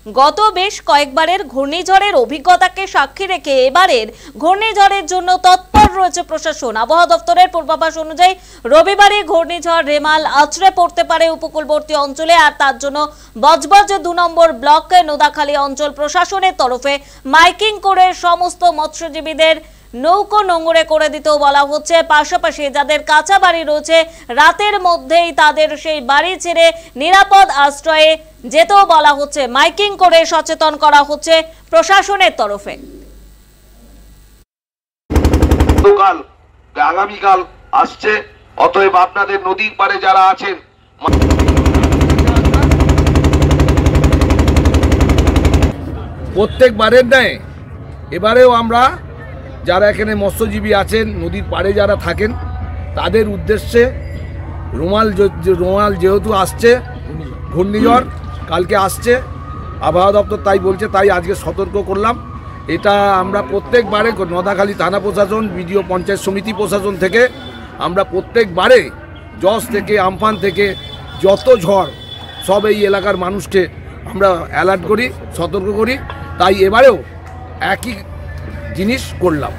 গত বেশ কয়েকবারের ঘূর্ণিঝড়ের অভিজ্ঞতাকে সাক্ষী রেখে এবারের ঘূর্ণিঝড়ের জন্য তৎপর রয়েছে প্রশাসন। আবহাওয়া দপ্তরের পূর্বাভাস অনুযায়ী রবিবারে ঘূর্ণিঝড় রেমাল আছড়ে পড়তে পারে উপকূলবর্তী অঞ্চলে, আর তার জন্য বজবজ 2 নম্বর ব্লক নোদাখালী অঞ্চল প্রশাসনের তরফে মাইকিং করে সমস্ত মৎস্যজীবীদের নৌকো নোংরে করে দিতেও বলা হচ্ছে। পাশাপাশি যাদের কাঁচা বাড়ি রয়েছে রাতের মধ্যেই তাদের সেই বাড়ি ছেড়ে নিরাপদ আশ্রয়ে যেতেও বলা হচ্ছে। মাইকিং করে সচেতন করা হচ্ছে প্রশাসনের তরফে। আগামীকাল আসছে, অতএব আপনাদের নদীর পাড়ে যারা আছেন প্রত্যেকবারের ন্যায় এবারেও আমরা যারা এখানে মৎস্যজীবী আছেন, নদীর পাড়ে যারা থাকেন, তাদের উদ্দেশ্যে রুমাল যেহেতু আসছে, ঘূর্ণিঝড় কালকে আসছে, আবহাওয়া দপ্তর তাই বলছে, তাই আজকে সতর্ক করলাম। এটা আমরা প্রত্যেকবারে নোদাখালী থানা প্রশাসন, বিডিও পঞ্চায়েত সমিতি প্রশাসন থেকে আমরা প্রত্যেকবারে জজ থেকে আমফান থেকে যত ঝড় সব এই এলাকার মানুষকে আমরা অ্যালার্ট করি, সতর্ক করি। তাই এবারেও একই জিনিস করলাম।